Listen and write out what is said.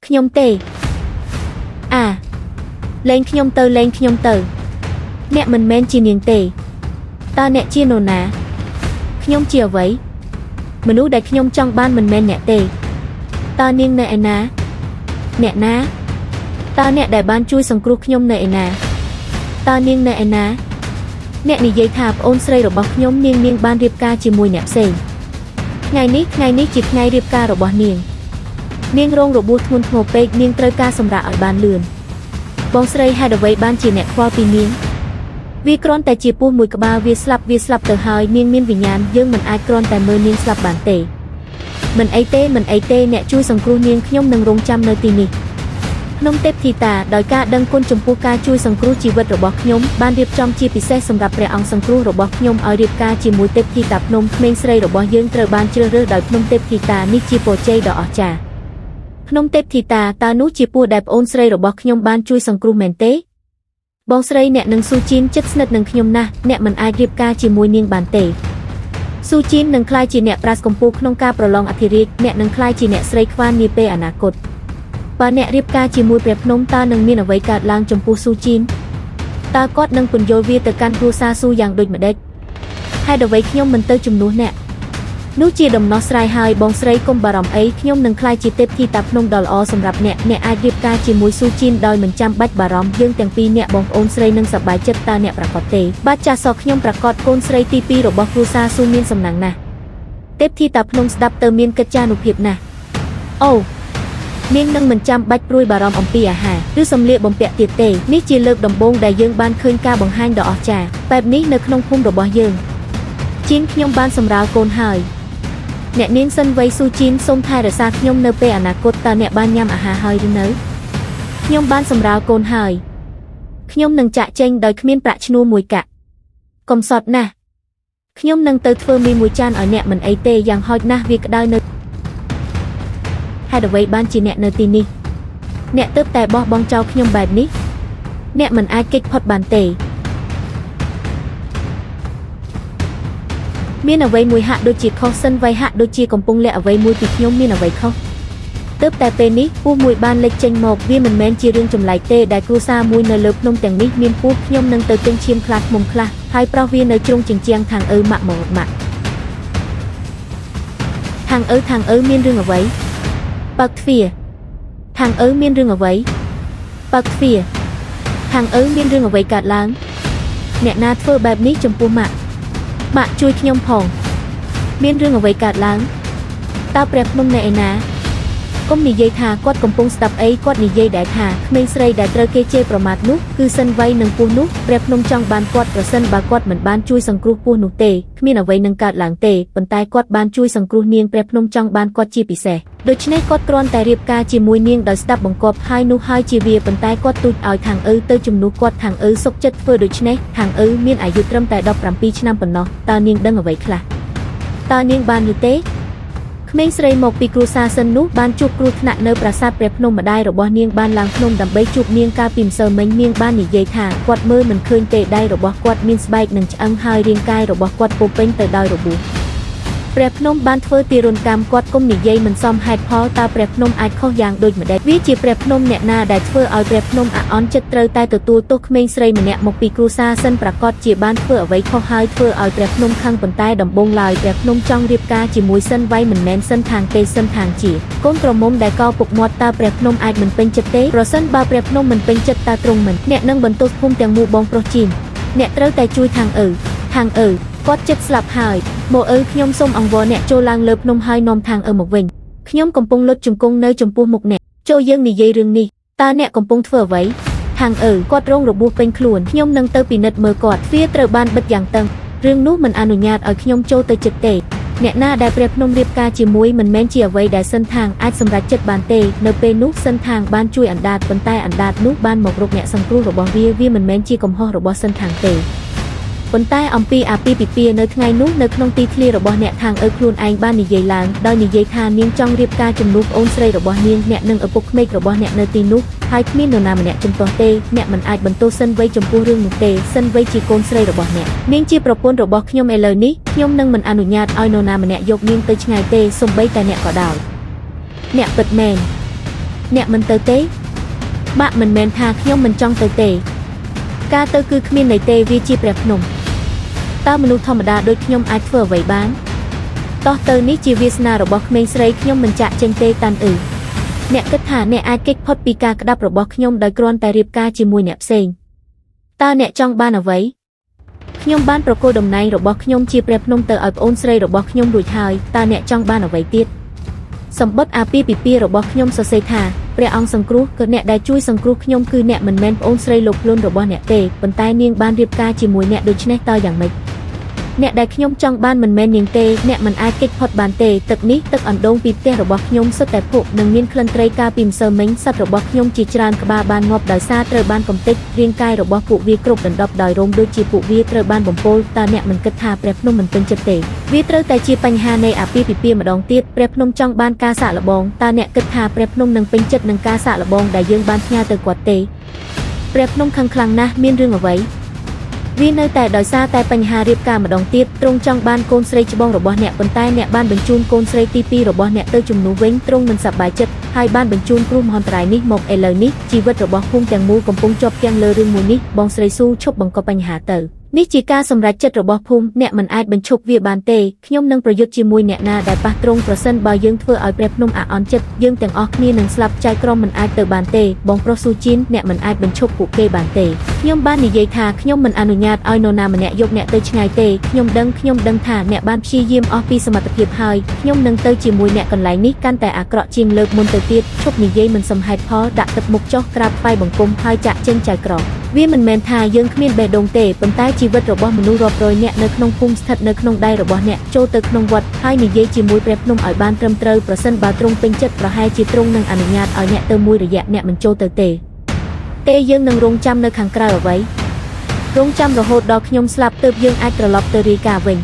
ខ្ញុំទេលេងខ្ញុំទៅអ្នកមិនមែនជានាងទេតើអ្នកជានរណាខ្ញុំជាអ្វីមនុស្សដែលខ្ញុំចង់បានមិនមែនអ្នកទេតើនាងនៅឯណាអ្នកណាតើអ្នកដែលបានជួយសង្គ្រោះខ្ញុំនៅឯណាតើនាងនៅឯណាអ្នកនិយាយថាប្អូនស្រីរបស់ខ្ញុំនាងបានរៀបការជាមួយអ្នកផ្សេងថ្ងៃនេះជាថ្ងៃរៀបការរបស់នាងរងរបួសធ្ងន់ធ្ងរពេកនាងត្រូវការសម្រាកឲ្យបានលឿនបងស្រីហេតុអ្វីបានជាអ្នកខ្វល់ពីនាងវាគ្រាន់តែជាពស់មួយក្បាលវាស្លាប់ទៅហើយនាងមានវិញ្ញាណយើងមិនអាចគ្រាន់តែមើលនាងស្លាប់បានទេមិនអីទេអ្នកជួយសង្គ្រោះនាងខ្ញុំនឹងរងចាំនៅទីនេះភ្នំទេពធីតាដោយការដឹងគុណចំពោះការជួយសង្គ្រោះជីវិតរបស់ខ្ញុំបានរៀបចំជាពិសេសសម្រាប់ព្រះអង្គសង្គ្រោះរបស់ខ្ញុំឲ្យរៀបការជាមួយទេពធីតាភ្នំក្មេងស្រីរបស់យើងត្រូវបានជ្រើសរើសដោយភ្នំទេពធីតានេះជាពរជ័យដ៏អស្ចារ្យភ្នំទេពធីតាតើនោះជាពស់ដែលប្អូនស្រីរបស់ខ្ញុំបានជួយសង្គ្រោះមែនទេបងស្រីអ្នកនឹងស៊ូជីនចិត្តស្និទ្ធនឹងខ្ញុំណាស់អ្នកមិនអាចរៀបការជាមួយនាងបានទេស៊ូជីននឹងក្លាយជាអ្នកប្រាសកម្ពុជាក្នុងការប្រឡងអធិរាជអ្នកនឹងក្លាយជាអ្នកស្រីខ្វាននាពេលអនាគតបើអ្នករៀបការជាមួយព្រះភ្នំតើនឹងមានអ្វីកើតឡើងចំពោះស៊ូជីនតើគាត់នឹងពន្យល់វាទៅកាន់គ្រួសារស៊ូយ៉ាងដូចម្ដេចហេតុអ្វីខ្ញុំមិនទៅជំនួសអ្នកនោះជាដំណោះស្រាយហើយបងស្រីកុំបារម្ភអីខ្ញុំនឹងក្លាយជាទេពធីតាភ្នំដ៏ល្អសម្រាប់អ្នកអាចរៀបការជាមួយស៊ូជីនដោយមិនចាំបាច់បារម្ភយើងទាំងពីរអ្នកបងប្អូនស្រីនឹងសប្បាយចិត្តតើអ្នកប្រកាសទេបាទចាស់សខ្ញុំប្រកាសកូនស្រីទី2របស់គ្រួសារស៊ូមានសំណាងណាស់ទេពធីតាភ្នំស្ដាប់ទៅមានកិត្យានុភាពណាស់អូនាងនឹងមិនចាំបាច់ព្រួយបារម្ភអំពីអាហារឬសម្លៀកបំពាក់ទៀតទេនេះជាលើកដំបូងដែលយើងបានឃើញការបង្ហាញដ៏អស្ចារ្យបែបនេះនៅក្នុងភូមិរបស់យើងជីនខ្ញុំបានសម្រាលកូនហើយអ្នកនាងសិនវ័យស៊ូជីនសូមថែរក្សាខ្ញុំនៅពេលអនាគតតើអ្នកបានញ៉ាំអាហារហើយឬនៅខ្ញុំបានសម្រាលកូនហើយខ្ញុំនឹងចាក់ចេញដោយគ្មានប្រាក់ឈ្នួលមួយកាក់កំសត់ណាស់ខ្ញុំនឹងទៅធ្វើមីមួយចានឲ្យអ្នកមិនអីទេយ៉ាងហោចណាស់វាក្តៅនៅហេតុអ្វីបានជាអ្នកនៅទីនេះអ្នកទើបតែបោះបង់ចោលខ្ញុំបែបនេះអ្នកមិនអាចគេចផុតបានទេមានអ្វីមួយហាក់ដូចជាខុសសិនវ័យហាក់ដូចជាកំពុងលាក់អ្វីមួយពីខ្ញុំមានអ្វីខុសទើបតែពេលនេះពស់មួយបានលេចចេញមកវាមិនមែនជារឿងចម្លែកទេដែលគ្រួសារមួយនៅលើភ្នំទាំងនេះមានពស់ខ្ញុំនឹងទៅទិញឈាមខ្លះមុំខ្លះហើយប្រោះវានៅជ្រុងជញ្ជាំងខាងម៉ាក់ខាងមានរឿងអ្វីបើកទ្វារខាងមានរឿងអ្វីបើកទ្វារខាងមានរឿងអ្វីកើតឡើងអ្នកណាធ្វើបែបនេះចំពោះម៉ាក់ជួយខ្ញុំផងមានរឿងអ្វីកើតឡើងតើព្រះភ្នំនៅឯណាកុំនិយាយថាគាត់កំពុងស្ដាប់អីគាត់និយាយដែរថាក្មេងស្រីដែលត្រូវគេជេរប្រមាថនោះគឺសិនវ័យនឹងពស់នោះព្រះភ្នំចង់បានគាត់ប្រសិនបើគាត់មិនបានជួយសង្គ្រោះពស់នោះទេគ្មានអ្វីនឹងកើតឡើងទេប៉ុន្តែគាត់បានជួយសង្គ្រោះនាងព្រះភ្នំចង់បានគាត់ជាពិសេសដូច្នេះគាត់គ្រាន់តែរៀបការជាមួយនាងដោយស្ដាប់បង្គាប់ហើយនោះហើយជាវាប៉ុន្តែគាត់ទូចឲ្យខាងទៅជំនួសគាត់ខាងសុខចិត្តធ្វើដូច្នេះខាងមានអាយុត្រឹមតែ17ឆ្នាំប៉ុណ្ណោះតើនាងដឹងអ្វីខ្លះតើនាងបានឬទេក្មេងស្រីមកពីគ្រួសារសិននោះបានជួបគ្រោះថ្នាក់នៅប្រាសាទព្រះភ្នំម្ដាយរបស់នាងបានឡើងភ្នំដើម្បីជួបនាងកាលពីម្សិលមិញនាងបាននិយាយថាគាត់មើលមិនឃើញទេដៃរបស់គាត់មានស្បែកនិងឆ្អឹងហើយរាងកាយរបស់គាត់ពោពេញទៅដោយរបួសព្រះភ្នំបានធ្វើទារុណកម្មគាត់គុំនិយាយមិនសមហេតុផលតើព្រះភ្នំអាចខុសយ៉ាងដូចម្ដេចវាជាព្រះភ្នំអ្នកណាដែលធ្វើឲ្យព្រះភ្នំអាអន់ចិត្តត្រូវតែទទួលទោសក្មេងស្រីម្នាក់មកពីគ្រួសារសិនប្រកាសជាបានធ្វើអ្វីខុសហើយធ្វើឲ្យព្រះភ្នំខឹងប៉ុន្តែដំបូងឡើយព្រះភ្នំចង់រៀបការជាមួយសិនវ័យមិនមែនសិនខាងទេសិនខាងជាកូនក្រមុំដែលកោពុកមាត់តើព្រះភ្នំអាចមិនពេញចិត្តទេប្រសិនបើព្រះភ្នំមិនពេញចិត្តតើទ្រង់មិនអ្នកនឹងបន្ទោសភូមិទាំងមូលបងប្រុសជីនអ្នកត្រូវតែជួយខាងគាត់ចិត្តស្លាប់ហើយមកខ្ញុំសូមអង្វរអ្នកចូលឡើងលើភ្នំហើយនាំខាងមកវិញខ្ញុំកំពុងលុតជង្គង់នៅចំពោះមុខអ្នកចូលយើងនិយាយរឿងនេះតើអ្នកកំពុងធ្វើអ្វីខាងគាត់រងរបួសពេញខ្លួនខ្ញុំនឹងទៅពិនិត្យមើលគាត់ទ្វារត្រូវបានបិទយ៉ាងតឹងរឿងនោះមិនអនុញ្ញាតឲ្យខ្ញុំចូលទៅជិតទេអ្នកណាដែលព្រះភ្នំរៀបការជាមួយមិនមែនជាអ្វីដែលសិនខាងអាចសម្រេចចិត្តបានទេនៅពេលនោះសិនខាងបានជួយអណ្ដាតប៉ុន្តែអណ្ដាតនោះបានមករកអ្នកសង្គ្រោះរបស់វាមិនមែនជាកំហុសរបស់សិនខាងទេប៉ុន្តែអំពីអាពាហ៍ពិពាហ៍នៅថ្ងៃនោះនៅក្នុងទីធ្លារបស់អ្នកខាងខ្លួនឯងបាននិយាយឡើងដោយនិយាយថានាងចង់រៀបការជំនួសប្អូនស្រីរបស់នាងអ្នកនិងឪពុកក្មេករបស់អ្នកនៅទីនោះហើយគ្មាននរណាម្នាក់ជំទាស់ទេអ្នកមិនអាចបន្ទោសសិនវ័យចំពោះរឿងនោះទេសិនវ័យជាកូនស្រីរបស់អ្នកនាងជាប្រពន្ធរបស់ខ្ញុំឥឡូវនេះខ្ញុំនឹងមិនអនុញ្ញាតឲ្យនរណាម្នាក់យកនាងទៅឆ្ងាយទេសូម្បីតែអ្នកក៏ដោយអ្នកពិតមែន អ្នកមិនទៅទេបាក់មិនមែនថាខ្ញុំមិនចង់ទៅទេការទៅគឺគ្មានន័យទេវាជាព្រះភ្នំតើមនុស្សធម្មតាដូចខ្ញុំអាចធ្វើអ្វីបានតោះទៅនេះជាវាសនារបស់ក្មេងស្រីខ្ញុំមិនចាក់ចេញទេតាន់អ្នកគិតថាអ្នកអាចគេចផុតពីការក្តាប់របស់ខ្ញុំដោយគ្រាន់តែរៀបការជាមួយអ្នកផ្សេងតើអ្នកចង់បានអ្វីខ្ញុំបានប្រគល់តំណែងរបស់ខ្ញុំជាព្រះភ្នំទៅឲ្យប្អូនស្រីរបស់ខ្ញុំរួចហើយតើអ្នកចង់បានអ្វីទៀតសម្បត្តិអាពាហ៍ពិពាហ៍របស់ខ្ញុំសរសេរថាព្រះអង្គសង្គ្រោះគឺអ្នកដែលជួយសង្គ្រោះខ្ញុំគឺអ្នកមិនមែនប្អូនស្រីលោកខ្លួនរបស់អ្នកទេប៉ុន្តែនាងបានរៀបការជាមួយអ្នកដូច្នេះតើយ៉ាងម៉េចអ្នកដែលខ្ញុំចង់បានមិនមែននាងទេអ្នកមិនអាចគេចផុតបានទេទឹកនេះទឹកអណ្ដូងពីផ្ទះរបស់ខ្ញុំសុទ្ធតែភក់និងមានក្លិនត្រីកាលពីម្សិលមិញសត្វរបស់ខ្ញុំជាច្រើនក្បាលបានងាប់ដោយសារត្រូវបានកំទេចរាងកាយរបស់ពួកវាគ្រប់ដណ្ដប់ដោយរោមដូចជាពួកវាត្រូវបានបំពុលតើអ្នកមិនគិតថាព្រះភ្នំមិនពេញចិត្តទេវាត្រូវតែជាបញ្ហានៃអាពាហ៍ពិពាហ៍ម្ដងទៀតព្រះភ្នំចង់បានការសាកល្បងតើអ្នកគិតថាព្រះភ្នំនឹងពេញចិត្តនឹងការសាកល្បងដែលយើងបានផ្ញើទៅគាត់ទេព្រះភ្នំខឹងខ្លាំងណាស់មានរឿងអ្វីវានៅតែដោយសារតែបញ្ហារៀបការម្ដងទៀតទ្រង់ចង់បានកូនស្រីច្បងរបស់អ្នកប៉ុន្តែអ្នកបានបញ្ជូនកូនស្រីទី2របស់អ្នកទៅជំនួសវិញទ្រង់មិនសប្បាយចិត្តហើយបានបញ្ជូនគ្រោះមហន្តរាយនេះមកឥឡូវនេះជីវិតរបស់ភូមិទាំងមូលកំពុងជាប់ទាំងលើរឿងមួយនេះបងស្រីស៊ូឈប់បង្កបញ្ហាទៅនេះជាការសម្រេចចិត្តរបស់ភូមិអ្នកមិនអាចបញ្ឈប់វាបានទេខ្ញុំនឹងប្រយុទ្ធជាមួយអ្នកណាដែលប៉ះទ្រង់ប្រសិនបើយើងធ្វើឲ្យព្រះភ្នំអាអន់ចិត្តយើងទាំងអស់គ្នានឹងស្លាប់ចៅក្រមមិនអាចទៅបានទេបងប្រុសស៊ូជីនអ្នកមិនអាចបញ្ឈប់ពួកគេបានទេខ្ញុំបាននិយាយថាខ្ញុំមិនអនុញ្ញាតឲ្យនរណាម្នាក់យកអ្នកទៅឆ្ងាយទេខ្ញុំដឹងថាអ្នកបានព្យាយាមអស់ពីសមត្ថភាពហើយខ្ញុំនឹងទៅជាមួយអ្នកកន្លែងនេះកាន់តែអាក្រក់ជាងលើកមុនទៅទៀតឈប់និយាយមិនសមហេតុផលដាក់ទឹកមុខចុះក្រាបថ្វាយបង្គំហើយចាក់ចេញចៅក្រមវាមិនមែនថាយើងគ្មានបេះដូងទេប៉ុន្តែជីវិតរបស់មនុស្សរាប់រយនាក់នៅក្នុងភូមិស្ថិតនៅក្នុងដៃរបស់អ្នកចូលទៅក្នុងវត្តហើយនិយាយជាមួយព្រះភ្នំឲ្យបានត្រឹមត្រូវប្រសិនបើទ្រង់ពេញចិត្តប្រហែលជាទ្រង់នឹងអនុញ្ញាតឲ្យអ្នកទៅមួយរយៈអ្នកមិនចូលទៅទេយើងនឹងរងចាំនៅខាងក្រៅអ្វីរងចាំរហូតដល់ខ្ញុំស្លាប់ទើបយើងអាចត្រឡប់ទៅរាយការណ៍វិញ